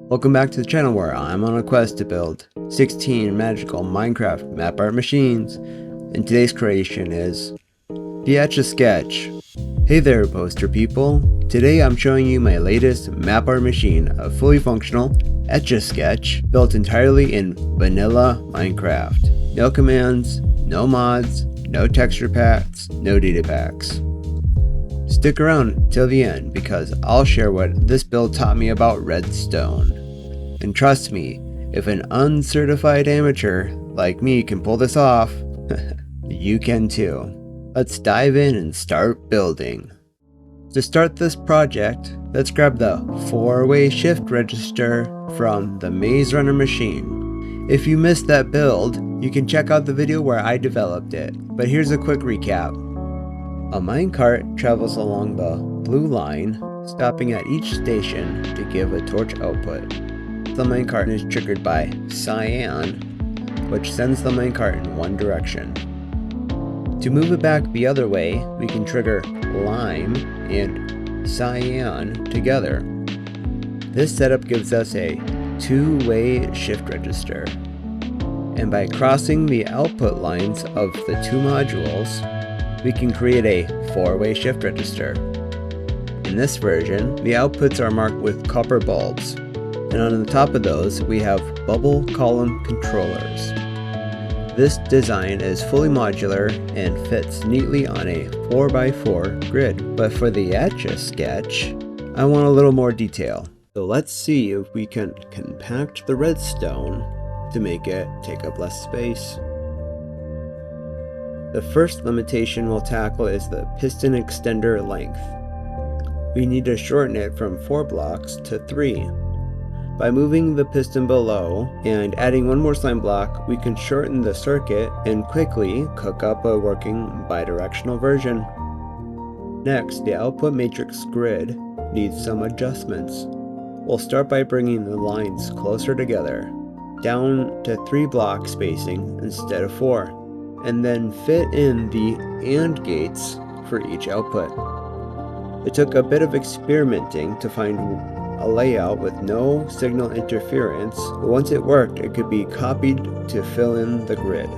Welcome back to the channel where I'm on a quest to build 16 magical Minecraft map art machines, and today's creation is the Etch-a-sketch. Hey there poster people, today I'm showing you my latest map art machine, a fully functional Etch-a-sketch built entirely in vanilla Minecraft. No commands, no mods, no texture packs, no data packs. Stick around till the end because I'll share what this build taught me about redstone. And trust me, if an uncertified amateur like me can pull this off, you can too. Let's dive in and start building. To start this project, let's grab the 4-way shift register from the Maze Runner machine. If you missed that build, you can check out the video where I developed it, but here's a quick recap. A minecart travels along the blue line, stopping at each station to give a torch output. The minecart is triggered by cyan, which sends the minecart in one direction. To move it back the other way, we can trigger lime and cyan together. This setup gives us a 2-way shift register. And by crossing the output lines of the two modules, we can create a 4-way shift register. In this version, the outputs are marked with copper bulbs, and on the top of those we have bubble column controllers. This design is fully modular and fits neatly on a 4x4 grid, but for the Etch-a-sketch, I want a little more detail. So let's see if we can compact the redstone to make it take up less space. The first limitation we'll tackle is the piston extender length. We need to shorten it from 4 blocks to 3. By moving the piston below and adding one more slime block, we can shorten the circuit and quickly cook up a working bidirectional version. Next, the output matrix grid needs some adjustments. We'll start by bringing the lines closer together, down to 3 block spacing instead of 4. And then fit in the AND gates for each output. It took a bit of experimenting to find a layout with no signal interference, but once it worked, it could be copied to fill in the grid.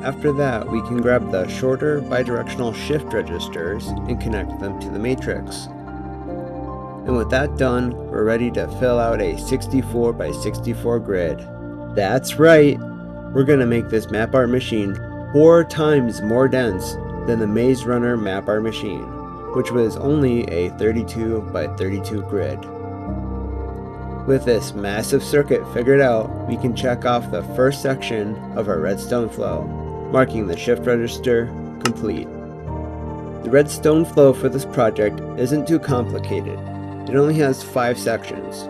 After that, we can grab the shorter bidirectional shift registers and connect them to the matrix. And with that done, we're ready to fill out a 64x64 grid. That's right! We're gonna make this map art machine 4 times more dense than the Maze Runner map art machine, which was only a 32x32 grid. With this massive circuit figured out, we can check off the first section of our redstone flow, marking the shift register complete. The redstone flow for this project isn't too complicated. It only has 5 sections,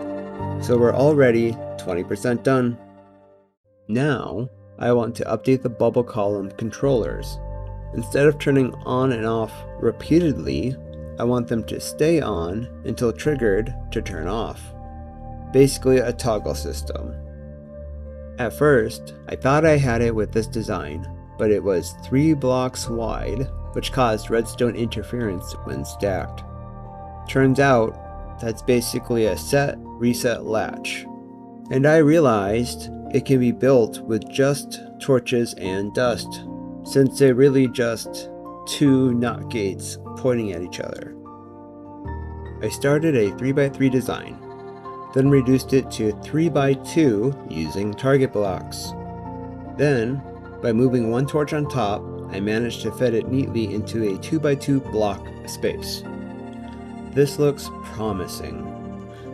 so we're already 20% done. Now, I want to update the bubble column controllers. Instead of turning on and off repeatedly, I want them to stay on until triggered to turn off. Basically a toggle system. At first, I thought I had it with this design, but it was 3 blocks wide, which caused redstone interference when stacked. Turns out, that's basically a set-reset latch. And I realized it can be built with just torches and dust, since they're really just 2 NOT gates pointing at each other. I started a 3x3 design, then reduced it to 3x2 using target blocks. Then, by moving one torch on top, I managed to fit it neatly into a 2x2 block space. This looks promising.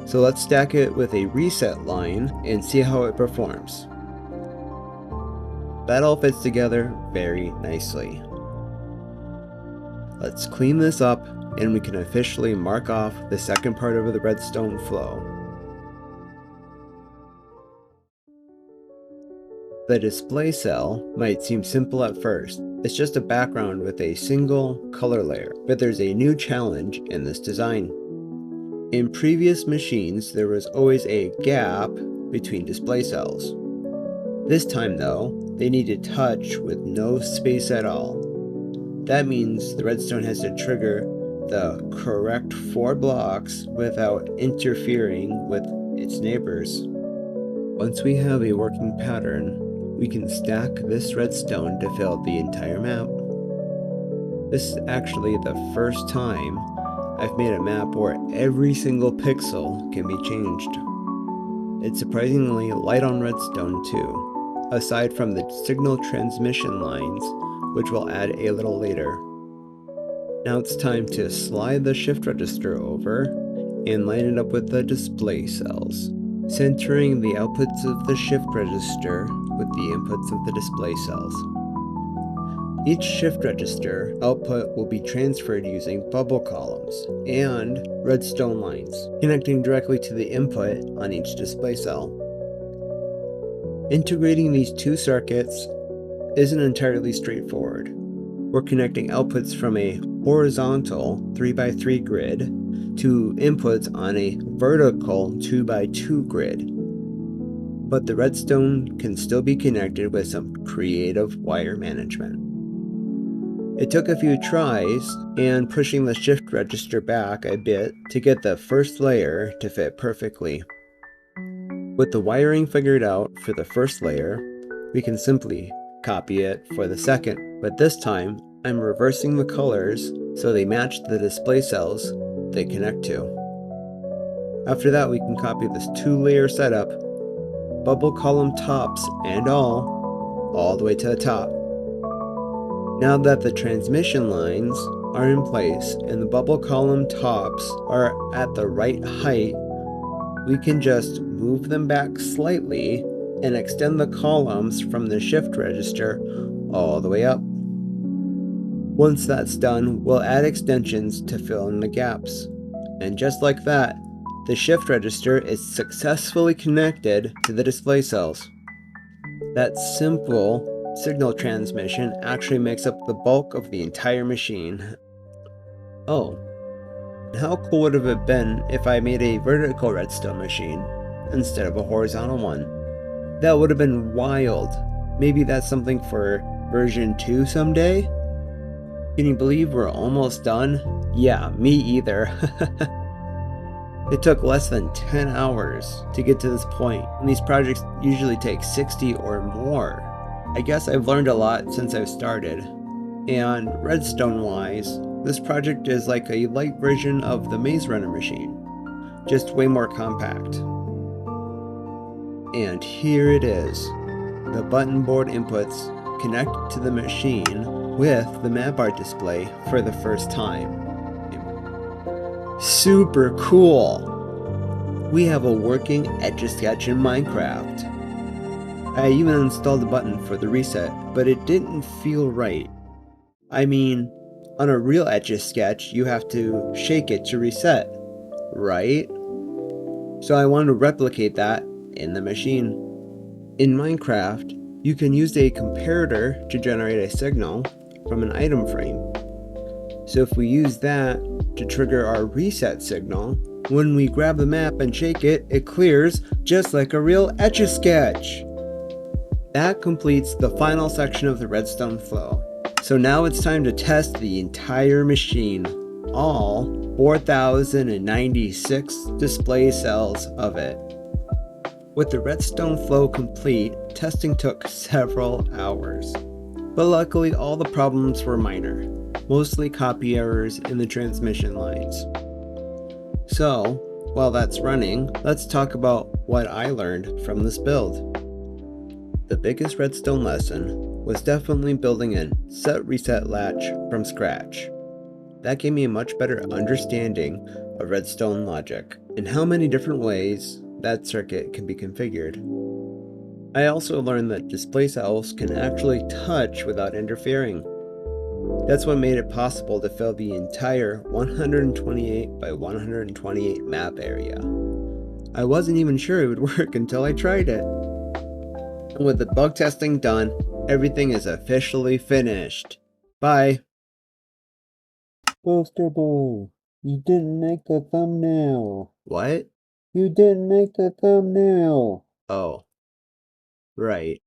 So let's stack it with a reset line and see how it performs. That all fits together very nicely. Let's clean this up and we can officially mark off the second part of the redstone flow. The display cell might seem simple at first. It's just a background with a single color layer, but there's a new challenge in this design. In previous machines, there was always a gap between display cells. This time though, they need to touch with no space at all. That means the redstone has to trigger the correct 4 blocks without interfering with its neighbors. Once we have a working pattern, we can stack this redstone to fill the entire map. This is actually the first time I've made a map where every single pixel can be changed. It's surprisingly light on redstone too, aside from the signal transmission lines, which we'll add a little later. Now it's time to slide the shift register over and line it up with the display cells, centering the outputs of the shift register with the inputs of the display cells. Each shift register output will be transferred using bubble columns and redstone lines, connecting directly to the input on each display cell. Integrating these two circuits isn't entirely straightforward. We're connecting outputs from a horizontal 3x3 grid to inputs on a vertical 2x2 grid. But the redstone can still be connected with some creative wire management. It took a few tries and pushing the shift register back a bit to get the first layer to fit perfectly. With the wiring figured out for the first layer, we can simply copy it for the second, but this time I'm reversing the colors so they match the display cells they connect to. After that, we can copy this 2-layer setup, bubble column tops and all the way to the top. Now that the transmission lines are in place and the bubble column tops are at the right height, we can just move them back slightly and extend the columns from the shift register all the way up. Once that's done, we'll add extensions to fill in the gaps. And just like that, the shift register is successfully connected to the display cells. That simple signal transmission actually makes up the bulk of the entire machine. Oh, how cool would it have been if I made a vertical redstone machine instead of a horizontal one? That would have been wild. Maybe that's something for version 2 someday? Can you believe we're almost done? Yeah, me either. It took less than 10 hours to get to this point, and these projects usually take 60 or more. I guess I've learned a lot since I've started, and redstone-wise, this project is like a light version of the Maze Runner machine, just way more compact. And here it is. The button board inputs connect to the machine with the map art display for the first time. Super cool! We have a working Etch-a-sketch in Minecraft. I even installed the button for the reset, but it didn't feel right. I mean, on a real Etch-a-sketch, you have to shake it to reset, right? So I wanted to replicate that in the machine. In Minecraft, you can use a comparator to generate a signal from an item frame. So if we use that to trigger our reset signal, when we grab the map and shake it, it clears just like a real Etch-a-sketch. That completes the final section of the redstone flow. So now it's time to test the entire machine, all 4,096 display cells of it. With the redstone flow complete, testing took several hours. But luckily all the problems were minor, mostly copy errors in the transmission lines. So, while that's running, let's talk about what I learned from this build. The biggest redstone lesson was definitely building a set reset latch from scratch. That gave me a much better understanding of redstone logic and how many different ways that circuit can be configured. I also learned that display cells can actually touch without interfering. That's what made it possible to fill the entire 128 by 128 map area. I wasn't even sure it would work until I tried it. And with the bug testing done, everything is officially finished. Bye! Posterboy, you didn't make the thumbnail. What? You didn't make the thumbnail. Oh. Right.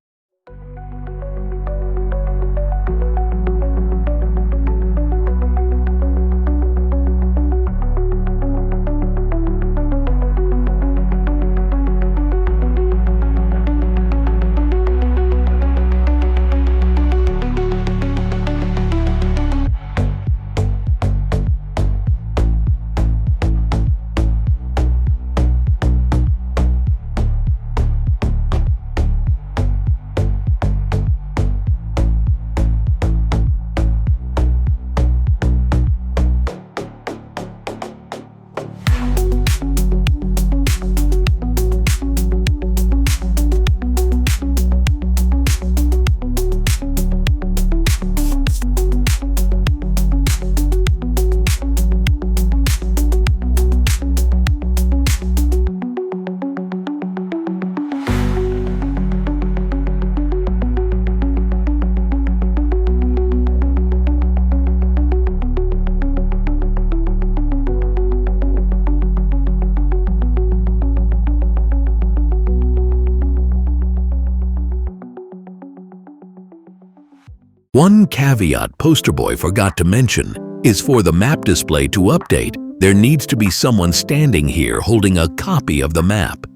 One caveat Posterboy forgot to mention is for the map display to update, there needs to be someone standing here holding a copy of the map.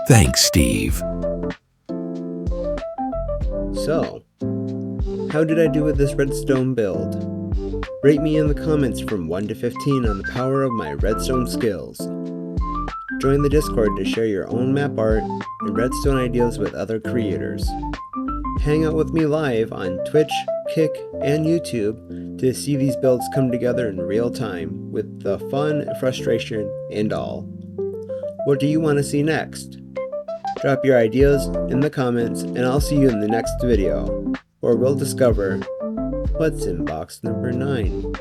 Thanks, Steve. So, how did I do with this redstone build? Rate me in the comments from 1 to 15 on the power of my redstone skills. Join the Discord to share your own map art and redstone ideas with other creators. Hang out with me live on Twitch, Kick, and YouTube to see these builds come together in real time with the fun, frustration, and all. What do you want to see next? Drop your ideas in the comments and I'll see you in the next video, where we'll discover what's in box number 9.